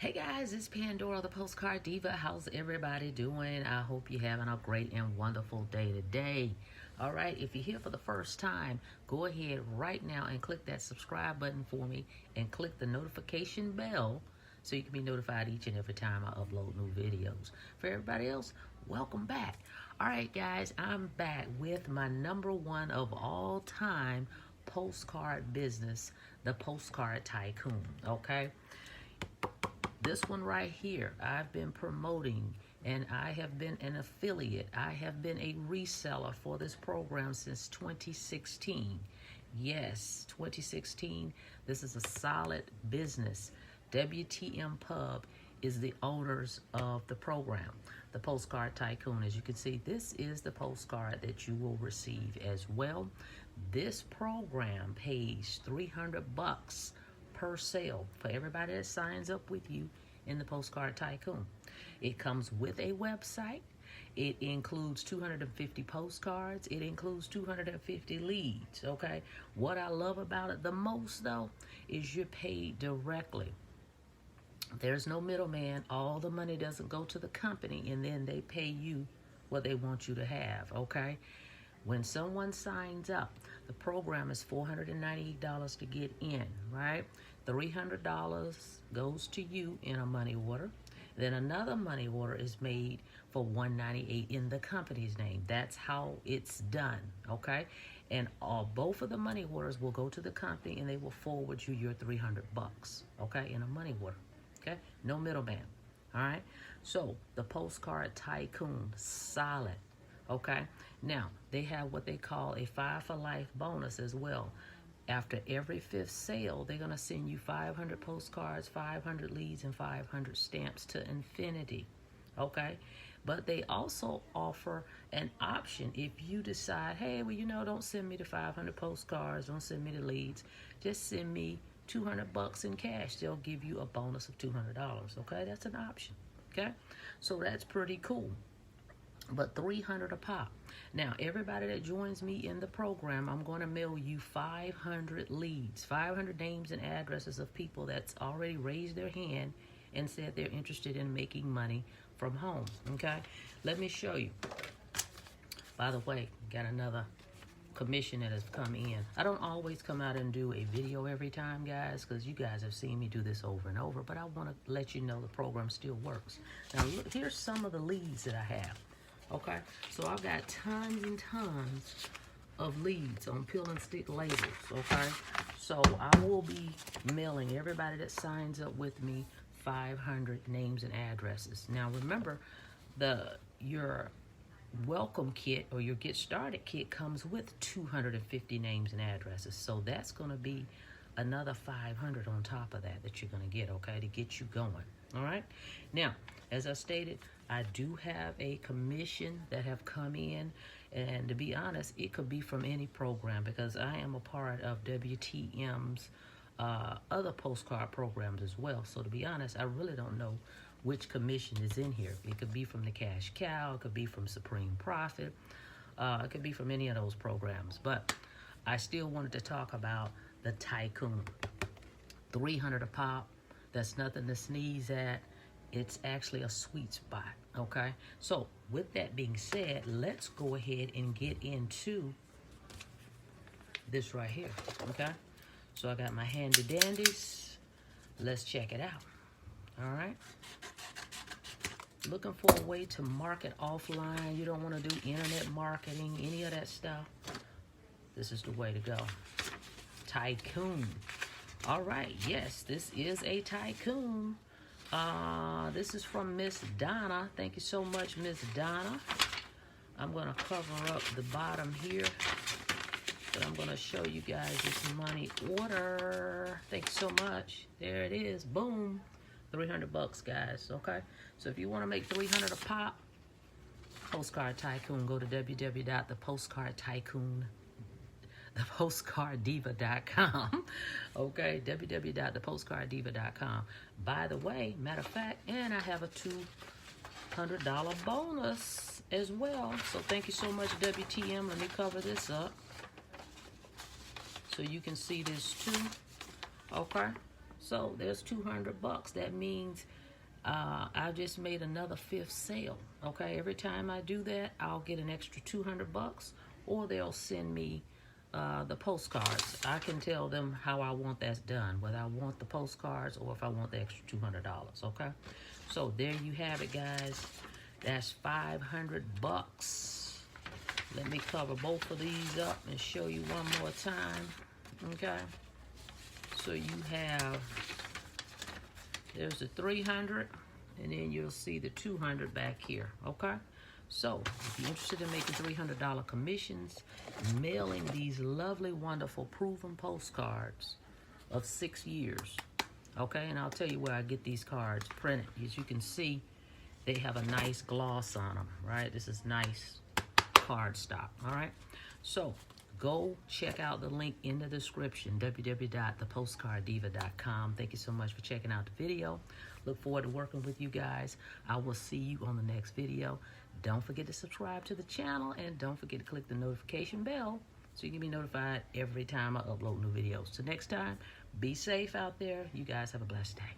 Hey guys, it's Pandora, the Postcard Diva. How's everybody doing? I hope you're having a great and wonderful day today. All right, if you're here for the first time, go ahead right now and click that subscribe button for me and click the notification bell so you can be notified each and every time I upload new videos. For everybody else, welcome back. All right, guys, I'm back with my #1 of all time postcard business, the Postcard Tycoon, okay? This one right here, I've been promoting, and I have been an affiliate. I have been a reseller for this program since 2016. Yes, 2016. This is a solid business. WTM Pub is the owners of the program, the Postcard Tycoon. As you can see, this is the postcard that you will receive as well. This program pays $300 per sale for everybody that signs up with you in the Postcard Tycoon. It comes with a website. It includes 250 postcards. It includes 250 leads, okay? What I love about it the most, though, is you're paid directly. There's no middleman. All the money doesn't go to the company, and then they pay you what they want you to have, okay? When someone signs up, the program is $498 to get in, right? $300 goes to you in a money order. Then another money order is made for $198 in the company's name. That's how it's done, okay? And both of the money orders will go to the company, and they will forward you your $300, okay, in a money order, okay? No middleman, all right? So the Postcard Tycoon, solid. Okay, now they have what they call a 5 for life bonus as well. After every 5th sale, they're going to send you 500 postcards, 500 leads, and 500 stamps to infinity. Okay, but they also offer an option if you decide, hey, well, you know, don't send me the 500 postcards, don't send me the leads, just send me $200 in cash. They'll give you a bonus of $200. Okay, that's an option. Okay, so that's pretty cool. But $300 a pop. Now, everybody that joins me in the program, I'm going to mail you 500 leads, 500 names and addresses of people that's already raised their hand and said they're interested in making money from home, okay? Let me show you. By the way, got another commission that has come in. I don't always come out and do a video every time, guys, because you guys have seen me do this over and over, but I want to let you know the program still works. Now, look, here's some of the leads that I have. Okay, so I've got tons and tons of leads on peel and stick labels, okay? So I will be mailing everybody that signs up with me 500 names and addresses. Now remember, your welcome kit or your get started kit comes with 250 names and addresses. So that's going to be another 500 on top of that you're going to get, okay, to get you going. All right, now as I stated, I do have a commission that have come in, and to be honest, it could be from any program because I am a part of WTM's other postcard programs as well. So to be honest, I really don't know which commission is in here. It could be from the Cash Cow, it could be from Supreme Profit, it could be from any of those programs. But I still wanted to talk about the Tycoon. $300 a pop. That's nothing to sneeze at. It's actually a sweet spot, okay? So with that being said, let's go ahead and get into this right here, okay? So I got my handy dandies. Let's check it out, all right? Looking for a way to market offline. You don't want to do internet marketing, any of that stuff. This is the way to go. Tycoon. All right, yes, this is a Tycoon. This is from Miss Donna. Thank you so much, Miss Donna. I'm going to cover up the bottom here, but I'm going to show you guys this money order. Thank you so much. There it is. Boom. $300, guys. Okay. So if you want to make $300 a pop, Postcard Tycoon, go to thepostcarddiva.com. Okay, www.thepostcarddiva.com. By the way, matter of fact, and I have a $200 bonus as well. So thank you so much, WTM. Let me cover this up so you can see this too. Okay, So there's 200 bucks. That means I just made another 5th sale. Okay, every time I do that, I'll get an extra 200 bucks, or they'll send me the postcards. I can tell them how I want that done, whether I want the postcards or if I want the extra $200. Okay, so there you have it, guys. That's 500 bucks. Let me cover both of these up and show you one more time. Okay, so you have, there's the 300, and then you'll see the 200 back here. Okay, so if you're interested in making $300 commissions, mailing these lovely, wonderful, proven postcards of 6 years. Okay, and I'll tell you where I get these cards printed. As you can see, they have a nice gloss on them, right? This is nice card stock, all right? So go check out the link in the description, www.thepostcarddiva.com. Thank you so much for checking out the video. Look forward to working with you guys. I will see you on the next video. Don't forget to subscribe to the channel, and don't forget to click the notification bell so you can be notified every time I upload new videos. So next time, be safe out there. You guys have a blessed day.